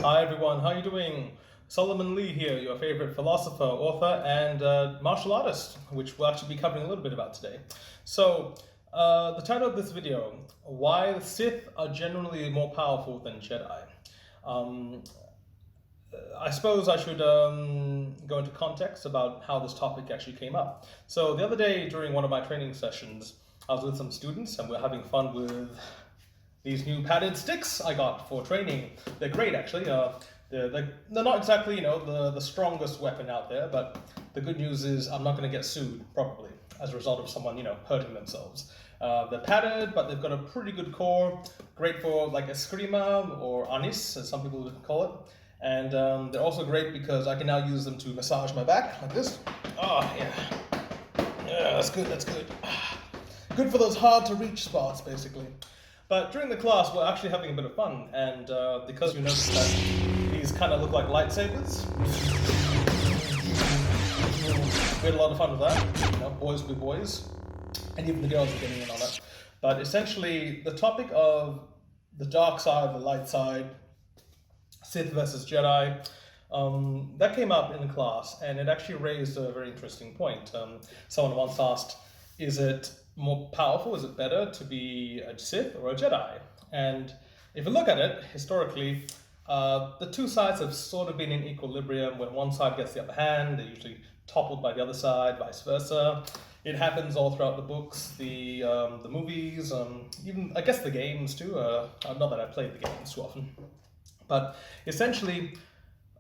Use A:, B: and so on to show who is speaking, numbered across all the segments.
A: Hi everyone, how are you doing? Solomon Lee here, your favorite philosopher, author, and martial artist, which we'll actually be covering a little bit about today. So, the title of this video, Why the Sith are Generally More Powerful Than Jedi. I suppose I should go into context about how this topic actually came up. So the other day during one of my training sessions, I was with some students and we're having fun with these new padded sticks I got for training. They're great actually. They're not exactly, the strongest weapon out there, but the good news is I'm not going to get sued probably as a result of someone, hurting themselves. They're padded, but they've got a pretty good core, great for like eskrima or anis, as some people would call it. And they're also great because I can now use them to massage my back like this. Oh, yeah. Yeah, that's good, that's good. Good for those hard to reach spots, basically. But during the class, we're actually having a bit of fun, and because you notice that these kind of look like lightsabers, we had a lot of fun with that. Boys will be boys, and even the girls are getting in on it. But essentially, the topic of the dark side, the light side, Sith versus Jedi, that came up in the class, and it actually raised a very interesting point. Someone once asked, is it more powerful, is it better to be a Sith or a Jedi? And if you look at it, historically, the two sides have sort of been in equilibrium. When one side gets the upper hand, they're usually toppled by the other side, vice versa. It happens all throughout the books, the movies, even, I guess, the games too. Not that I played the games too often. But essentially,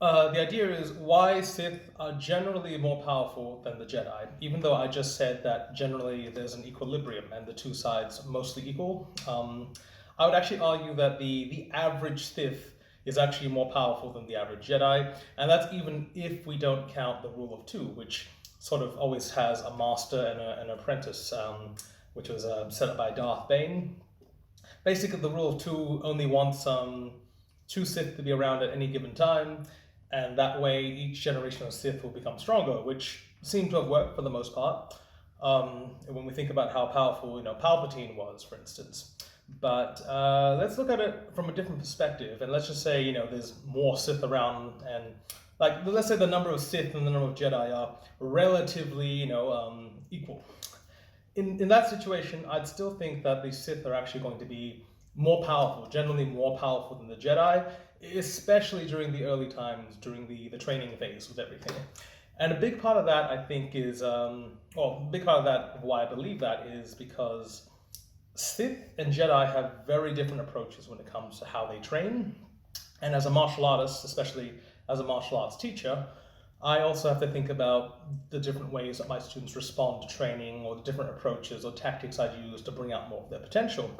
A: the idea is why Sith are generally more powerful than the Jedi, even though I just said that generally there's an equilibrium and the two sides are mostly equal. I would actually argue that the average Sith is actually more powerful than the average Jedi, and that's even if we don't count the rule of two, which sort of always has a master and an apprentice, which was set up by Darth Bane. Basically, the rule of two only wants two Sith to be around at any given time, and that way each generation of Sith will become stronger, which seemed to have worked for the most part. When we think about how powerful, Palpatine was, for instance. But let's look at it from a different perspective, and let's just say, there's more Sith around, and let's say the number of Sith and the number of Jedi are relatively, equal. In that situation, I'd still think that the Sith are actually going to be more powerful, generally more powerful than the Jedi, especially during the early times, during the training phase with everything. And a big part of that, I think, is, a big part of that, why I believe that, is because Sith and Jedi have very different approaches when it comes to how they train. And as a martial artist, especially as a martial arts teacher, I also have to think about the different ways that my students respond to training, or the different approaches or tactics I'd use to bring out more of their potential.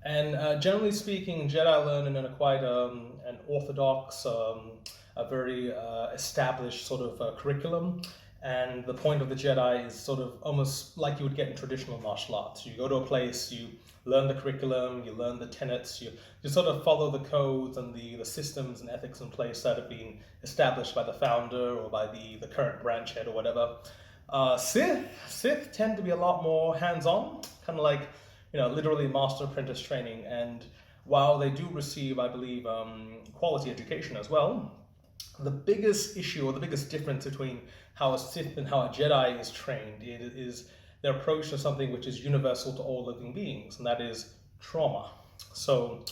A: And generally speaking, Jedi learn in a quite an orthodox, a very established sort of curriculum. And the point of the Jedi is sort of almost like you would get in traditional martial arts. You go to a place, you learn the curriculum, you learn the tenets, you sort of follow the codes and the systems and ethics in place that have been established by the founder or by the current branch head or whatever. Sith tend to be a lot more hands-on, kind of like, literally master apprentice training. And while they do receive, I believe, quality education as well, the biggest issue or the biggest difference between how a Sith and how a Jedi is trained is their approach to something which is universal to all living beings, and that is trauma. So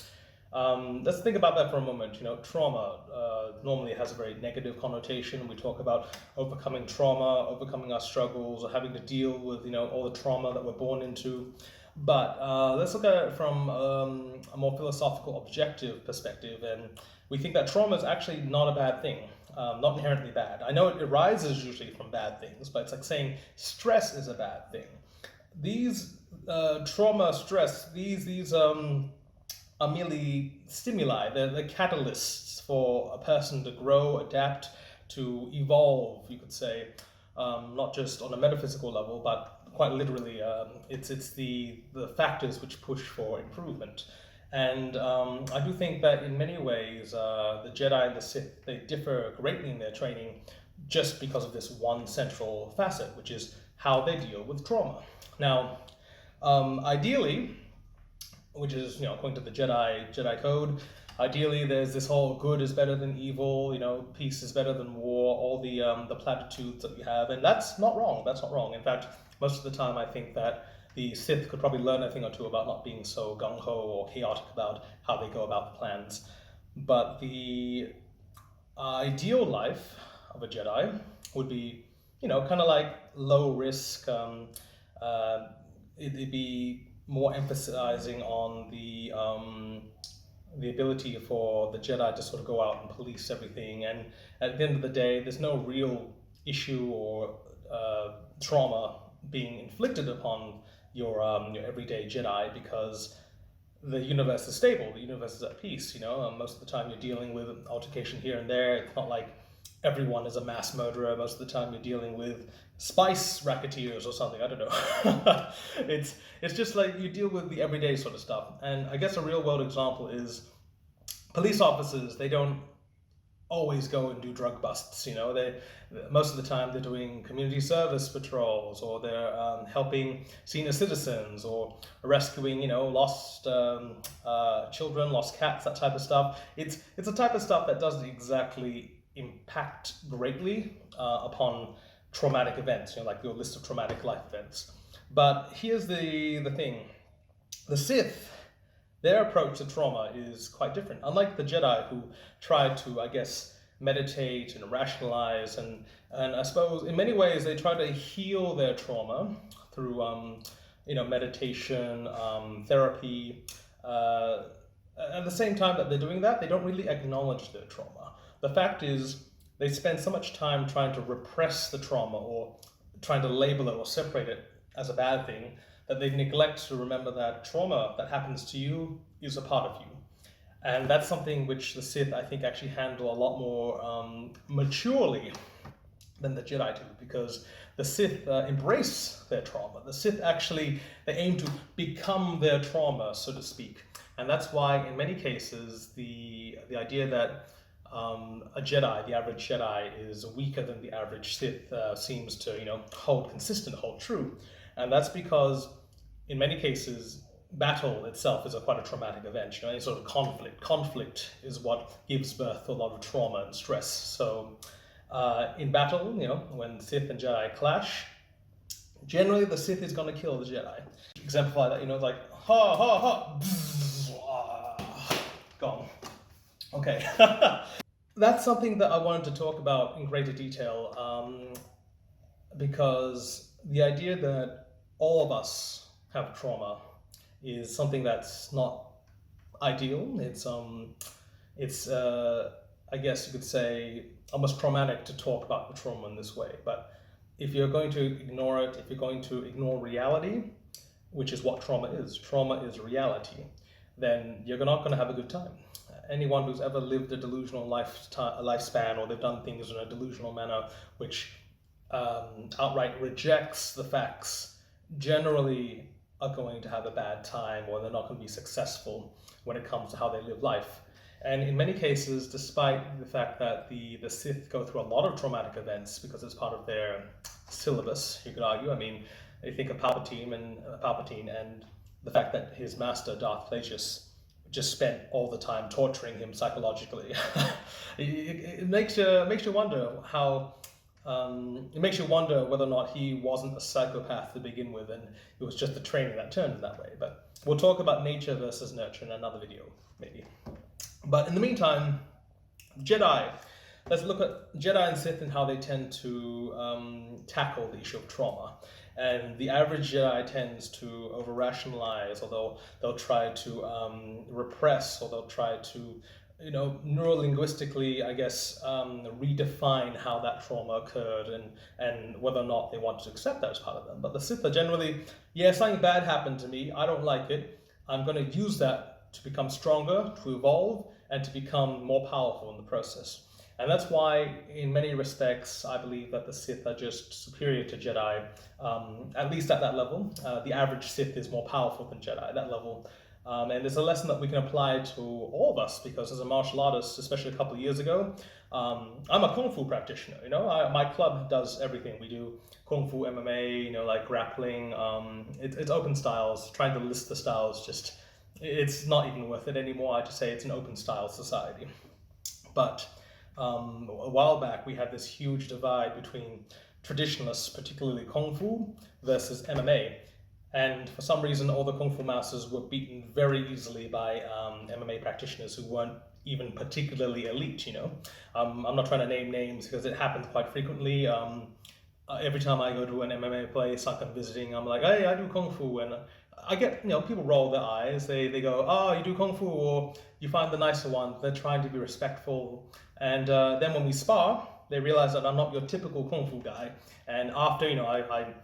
A: let's think about that for a moment. Trauma normally has a very negative connotation. We talk about overcoming trauma, overcoming our struggles, or having to deal with all the trauma that we're born into. But let's look at it from a more philosophical, objective perspective, and we think that trauma is actually not a bad thing, not inherently bad. I know it arises usually from bad things, but it's like saying stress is a bad thing. These trauma, stress, these are merely stimuli. They're catalysts for a person to grow, adapt, to evolve, you could say, not just on a metaphysical level, but quite literally, it's the factors which push for improvement. And I do think that in many ways, the Jedi and the Sith, they differ greatly in their training just because of this one central facet, which is how they deal with trauma. Now, ideally, which is, according to the Jedi code. Ideally, there's this whole good is better than evil, peace is better than war, all the platitudes that we have, and that's not wrong. That's not wrong. In fact, most of the time, I think that the Sith could probably learn a thing or two about not being so gung ho or chaotic about how they go about the plans. But the ideal life of a Jedi would be, kind of like low risk. It'd be more emphasizing on the ability for the Jedi to sort of go out and police everything, and at the end of the day, there's no real issue or trauma being inflicted upon your everyday Jedi, because the universe is stable, the universe is at peace. Most of the time you're dealing with altercation here and there. It's not like everyone is a mass murderer. Most of the time you're dealing with spice racketeers or something. I don't know. It's just like you deal with the everyday sort of stuff. And I guess a real world example is police officers. They don't always go and do drug busts. They most of the time they're doing community service patrols, or they're helping senior citizens, or rescuing lost children, lost cats, that type of stuff. It's the type of stuff that doesn't exactly impact greatly upon traumatic events, like your list of traumatic life events. But here's the thing: the Sith, their approach to trauma is quite different. Unlike the Jedi, who tried to, I guess, meditate and rationalize, and I suppose in many ways they try to heal their trauma through meditation, therapy. At the same time that they're doing that, they don't really acknowledge their trauma. The fact is, they spend so much time trying to repress the trauma, or trying to label it or separate it as a bad thing, that they neglect to remember that trauma that happens to you is a part of you. And that's something which the Sith, I think, actually handle a lot more maturely than the Jedi do, because the Sith embrace their trauma. The Sith actually, they aim to become their trauma, so to speak. And that's why, in many cases, the idea that a Jedi, the average Jedi, is weaker than the average Sith seems to, hold consistent, hold true. And that's because, in many cases, battle itself is quite a traumatic event. Any sort of conflict is what gives birth to a lot of trauma and stress. So in battle, when Sith and Jedi clash, generally the Sith is going to kill the Jedi. Exemplify that, it's like ha ha ha, bzz, gone. Okay. That's something that I wanted to talk about in greater detail, because the idea that all of us have trauma is something that's not ideal. It's I guess you could say almost traumatic to talk about the trauma in this way. But if you're going to ignore it, if you're going to ignore reality, which is what trauma is reality, then you're not going to have a good time. Anyone who's ever lived a delusional lifespan, or they've done things in a delusional manner which outright rejects the facts, generally are going to have a bad time, or they're not going to be successful when it comes to how they live life. And in many cases, despite the fact that the Sith go through a lot of traumatic events because it's part of their syllabus, you could argue. I mean, you think of Palpatine and the fact that his master, Darth Plagueis, just spent all the time torturing him psychologically. It makes you wonder how. It makes you wonder whether or not he wasn't a psychopath to begin with, and it was just the training that turned him that way. But we'll talk about nature versus nurture in another video, maybe. But in the meantime, Jedi. Let's look at Jedi and Sith and how they tend to tackle the issue of trauma. And the average Jedi tends to over-rationalize, or they'll try to repress, or they'll try to, neurolinguistically, I guess, redefine how that trauma occurred, and whether or not they want to accept that as part of them. But the Sith are generally, something bad happened to me, I don't like it, I'm going to use that to become stronger, to evolve, and to become more powerful in the process. And that's why, in many respects, I believe that the Sith are just superior to Jedi, at least at that level. The average Sith is more powerful than Jedi at that level. And there's a lesson that we can apply to all of us, because as a martial artist, especially a couple of years ago, I'm a Kung Fu practitioner. My club does everything. We do Kung Fu, MMA, like grappling. It's open styles. Trying to list the styles it's not even worth it anymore. I just say it's an open style society. But a while back, we had this huge divide between traditionalists, particularly Kung Fu, versus MMA. And for some reason, all the Kung Fu masters were beaten very easily by MMA practitioners who weren't even particularly elite, you know. I'm not trying to name names because it happens quite frequently. Every time I go to an MMA place, like I'm visiting, I'm like, hey, I do Kung Fu. And I get, you know, people roll their eyes. They go, oh, you do Kung Fu, or you find the nicer one. They're trying to be respectful. And then when we spar, they realize that I'm not your typical Kung Fu guy. And after, you know, I'm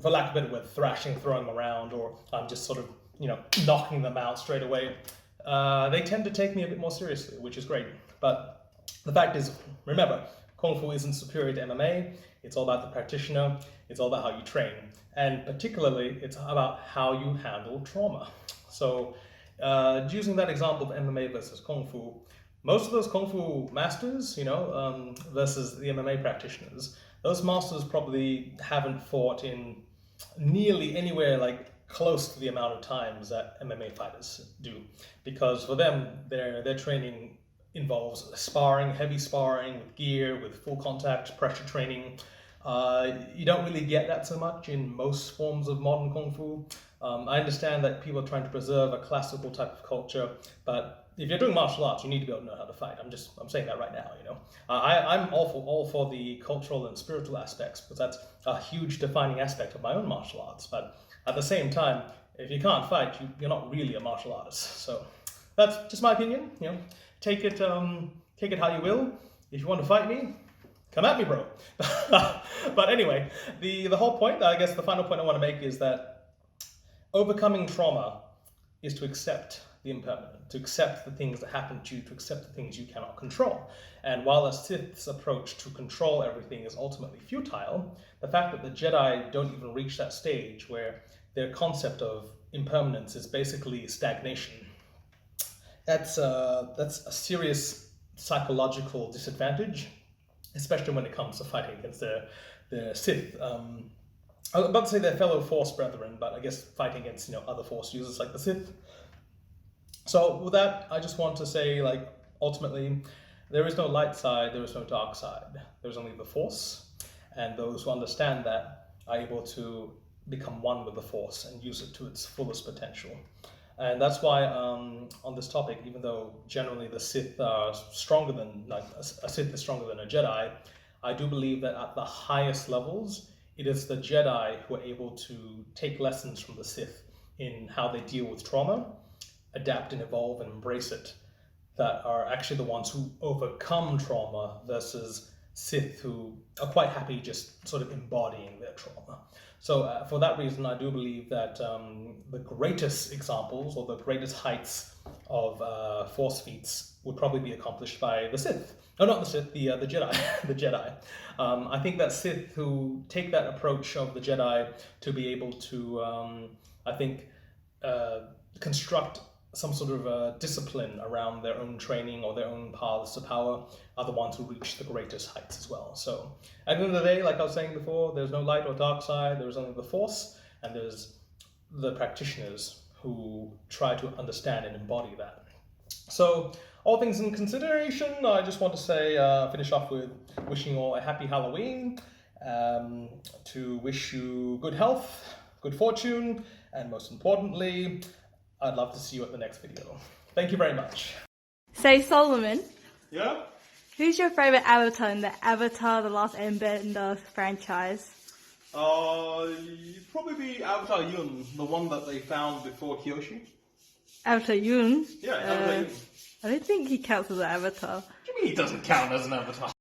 A: for lack of a better word, thrashing, throwing them around, or I'm just sort of, you know, knocking them out straight away. They tend to take me a bit more seriously, which is great. But the fact is, remember, Kung Fu isn't superior to MMA. It's all about the practitioner. It's all about how you train. And particularly, it's about how you handle trauma. So using that example of MMA versus Kung Fu, most of those Kung Fu masters, you know, versus the MMA practitioners, those masters probably haven't fought in nearly anywhere like close to the amount of times that MMA fighters do. Because for them, their training involves sparring, heavy sparring with gear, with full contact, pressure training. You don't really get that so much in most forms of modern Kung Fu. I understand that people are trying to preserve a classical type of culture, but if you're doing martial arts, you need to be able to know how to fight. I'm saying that right now, you know. I'm all for the cultural and spiritual aspects, because that's a huge defining aspect of my own martial arts. But at the same time, if you can't fight, you're not really a martial artist. So that's just my opinion, you know. Take it how you will. If you want to fight me, come at me, bro. But anyway, the whole point, I guess the final point I want to make is that overcoming trauma is to accept the impermanent, to accept the things that happen to you, to accept the things you cannot control. And while a Sith's approach to control everything is ultimately futile, the fact that the Jedi don't even reach that stage where their concept of impermanence is basically stagnation, that's a serious psychological disadvantage, especially when it comes to fighting against the Sith. I was about to say their fellow Force brethren, but I guess fighting against, you know, other Force users like the Sith. So with that, I just want to say, like, ultimately, there is no light side, there is no dark side. There's only the Force, and those who understand that are able to become one with the Force and use it to its fullest potential. And that's why on this topic, even though generally the Sith are stronger than, like, a Sith is stronger than a Jedi, I do believe that at the highest levels, it is the Jedi who are able to take lessons from the Sith in how they deal with trauma, adapt and evolve and embrace it, that are actually the ones who overcome trauma versus Sith who are quite happy just sort of embodying their trauma. So for that reason, I do believe that the greatest examples or the greatest heights of Force feats would probably be accomplished by the Sith. No, not the Sith, the Jedi. The Jedi. I think that Sith who take that approach of the Jedi to be able to, construct some sort of discipline around their own training or their own paths to power are the ones who reach the greatest heights as well. So at the end of the day, like I was saying before, there's no light or dark side, there's only the Force, and there's the practitioners who try to understand and embody that. So all things in consideration, I just want to say, finish off with wishing you all a happy Halloween, to wish you good health, good fortune, and most importantly, I'd love to see you at the next video. Thank you very much.
B: So Solomon,
A: Yeah?
B: who's your favourite avatar in the Avatar The Last Airbender franchise?
A: Probably be Avatar Yun, the one that they found before Kyoshi.
B: Avatar Yoon?
A: Yeah, Avatar Yun.
B: I don't think he counts as an avatar.
A: What do you mean he doesn't count as an avatar?